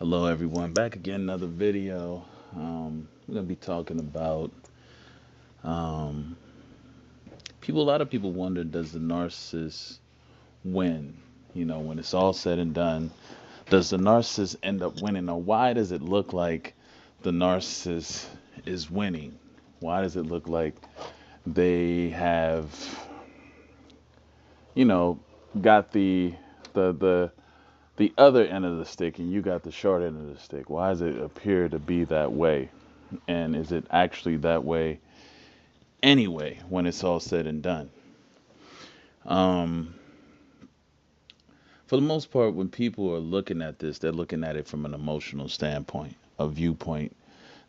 Hello everyone, back again, another video. We're gonna be talking about um, people. A lot of people wonder, does the narcissist win? When it's all said and done, does the narcissist end up winning, or why does it look like the narcissist is winning? Why does it look like they have, you know, got the the other end of the stick, and you got the short end of the stick? Why does it appear to be that way? And is it actually that way anyway when it's all said and done? Um, for the most part, when people are looking at this, they're looking at it from an emotional standpoint, a viewpoint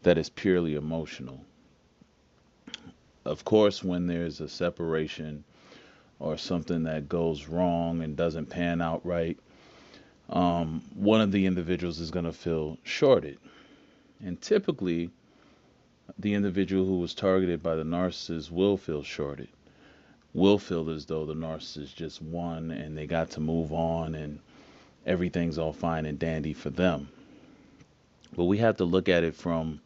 that is purely emotional. Of course, when there's a separation or something that goes wrong and doesn't pan out right, one of the individuals is going to feel shorted. And typically, the individual who was targeted by the narcissist will feel shorted, will feel as though the narcissist just won and they got to move on and everything's all fine and dandy for them. But we have to look at it from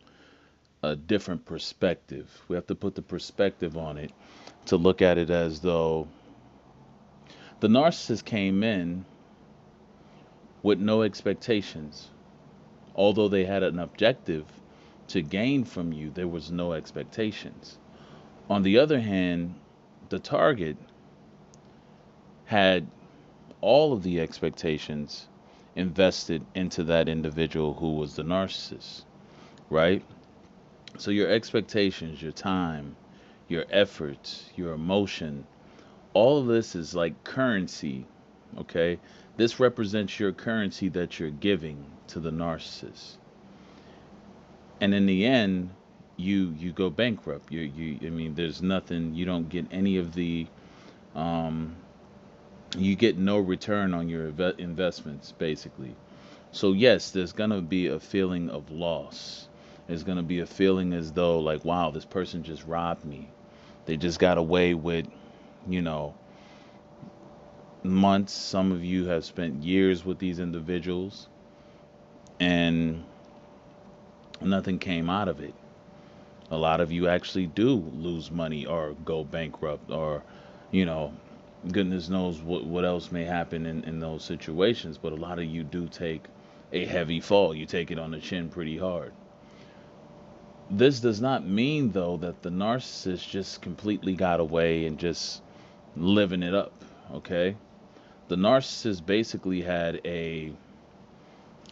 a different perspective. We have to put the perspective on it to look at it as though the narcissist came in with no expectations. Although they had an objective to gain from you, there was no expectations. On the other hand, the target had all of the expectations invested into that individual who was the narcissist, right? So your expectations, your time, your efforts, your emotion, all of this is like currency, okay? This represents your currency that you're giving to the narcissist. And in the end, you go bankrupt. I mean, there's nothing, you don't get any of the um you get no return on your investments basically. So yes, there's gonna be a feeling of loss. There's gonna be a feeling as though, like, wow, this person just robbed me. They just got away with, you know, months. Some of you have spent years with these individuals, and nothing came out of it. A lot of you actually do lose money or go bankrupt, or, you know, goodness knows what else may happen in those situations. But a lot of you do take a heavy fall. You take it on the chin pretty hard. This does not mean, though, that the narcissist just completely got away and just living it up, okay? The narcissist basically had a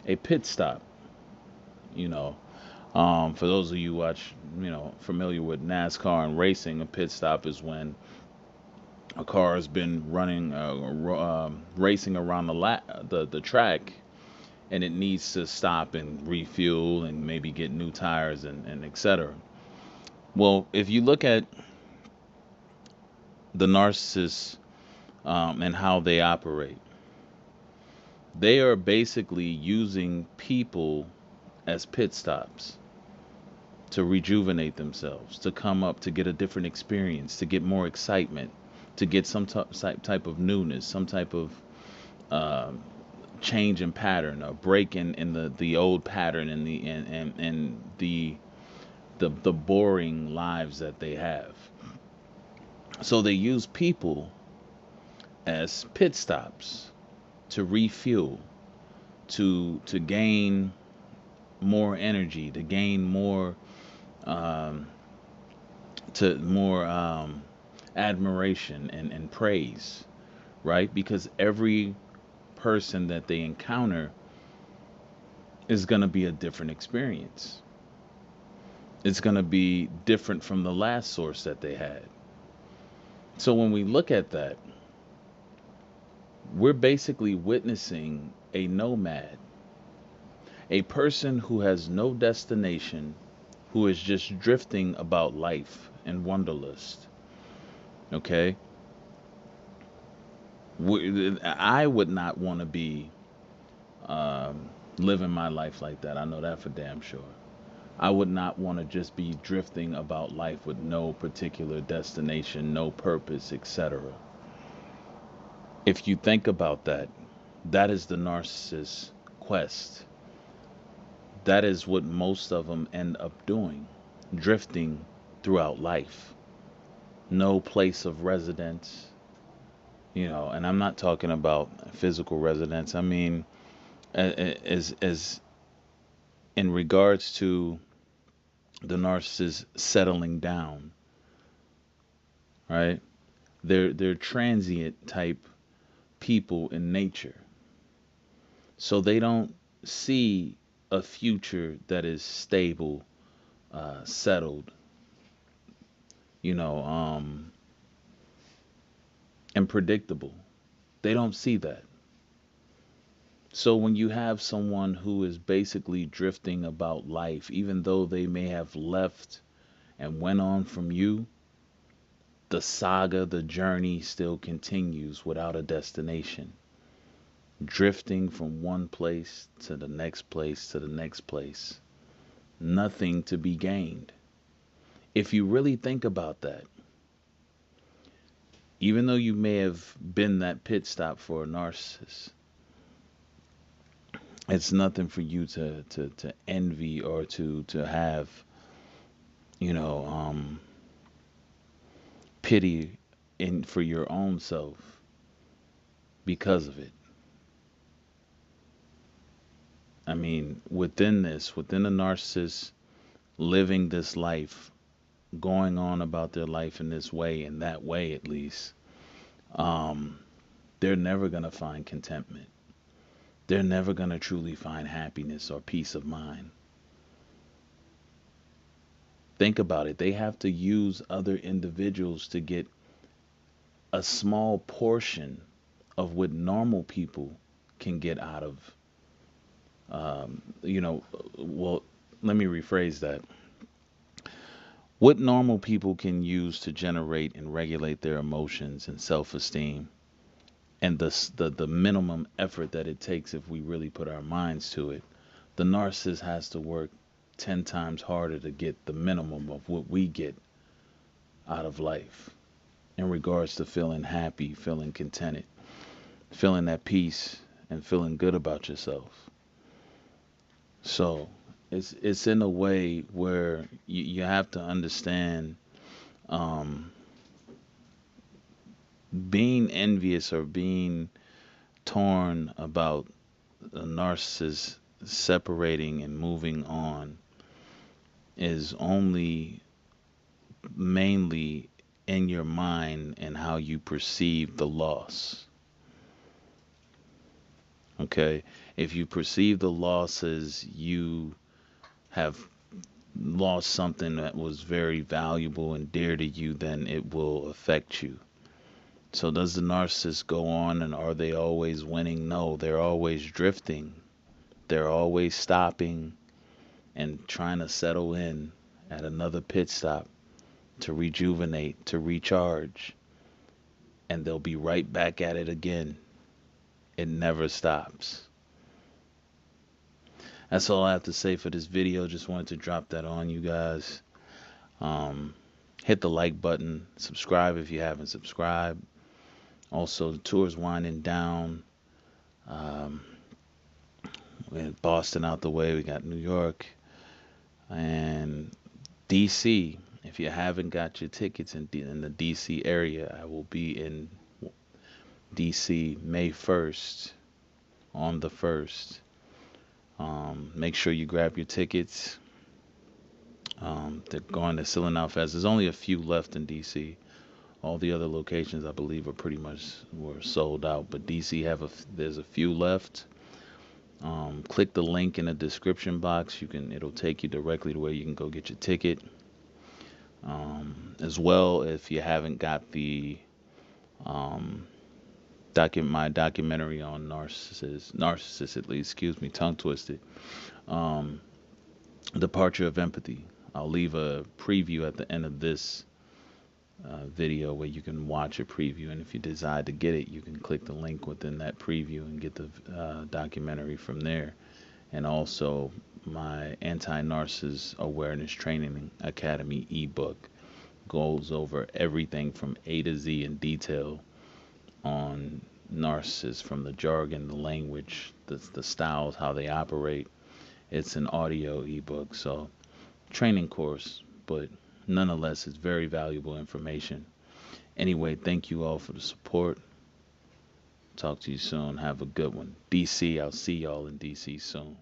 pit stop, you know. For those of you watch, familiar with NASCAR and racing, a pit stop is when a car has been running, racing around the track, and it needs to stop and refuel and maybe get new tires and etc. Well, if you look at the narcissists, and how they operate, they are basically using people as pit stops to rejuvenate themselves, to come up, to get a different experience, to get more excitement, to get some type of newness, some type of uh, change in pattern, a break in the old pattern and the boring lives that they have. So they use people as pit stops to refuel, to gain more energy, to gain more, um, to more admiration and praise, right? Because every person that they encounter is going to be a different experience. It's going to be different from the last source that they had. So when we look at that, we're basically witnessing a nomad, a person who has no destination, who is just drifting about life and wanderlust. Okay? I would not want to be living my life like that. I know that for damn sure. I would not want to just be drifting about life with no particular destination, no purpose, etc. If you think about that, that is the narcissist's quest. That is what most of them end up doing, drifting throughout life. No place of residence, and I'm not talking about physical residence. I mean, as in regards to the narcissist settling down, right? They're transient type people in nature. So they don't see a future that is stable, settled, you know, um, and predictable. They don't see that. So when you have someone who is basically drifting about life, even though they may have left and went on from you, the saga, the journey still continues without a destination, drifting from one place to the next place to the next place. Nothing to be gained. If you really think about that, even though you may have been that pit stop for a narcissist, it's nothing for you to envy or to have, you know, pity in for your own self because of it. I mean, within a narcissist living this life, going on about their life in this way, in that way at least, um, they're never gonna find contentment. They're never gonna truly find happiness or peace of mind. Think about it. They have to use other individuals to get a small portion of what normal people can get out of, well, let me rephrase that. What normal people can use to generate and regulate their emotions and self-esteem, and the minimum effort that it takes if we really put our minds to it, the narcissist has to work 10 times harder to get the minimum of what we get out of life in regards to feeling happy, feeling contented, feeling at peace, and feeling good about yourself. So it's in a way where you have to understand, um, being envious or being torn about a narcissist separating and moving on is only mainly in your mind and how you perceive the loss. Okay? If you perceive the loss as you have lost something that was very valuable and dear to you, then it will affect you. So, does the narcissist go on and are they always winning? No, they're always drifting. They're always stopping and trying to settle in at another pit stop to rejuvenate, to recharge, and they'll be right back at it again. It never stops. That's all I have to say for this video. Just wanted to drop that on you guys. Um, Hit the like button, subscribe if you haven't subscribed. Also, the tour's winding down. Um, we had Boston out the way. We got New York and DC. If you haven't got your tickets in the DC area, I will be in DC May 1st on the 1st. Make sure you grab your tickets. They're going to Selling Out Fast. There's only a few left in DC. All the other locations, I believe, are pretty much were sold out. But DC there's a few left. Click the link in the description box. It'll take you directly to where you can go get your ticket. As well, if you haven't got the um, my documentary on narcissist at least, excuse me, tongue twisted. Um, Departure of Empathy. I'll leave a preview at the end of this video where you can watch a preview, and if you decide to get it, you can click the link within that preview and get the documentary from there. And also my Anti-Narcissist Awareness Training Academy ebook goes over everything from A to Z in detail on narcissists, from the jargon, the language, the styles, how they operate, It's an audio ebook, so training course, but nonetheless, it's very valuable information. Anyway, thank you all for the support. Talk to you soon. Have a good one. DC, I'll see y'all in DC soon.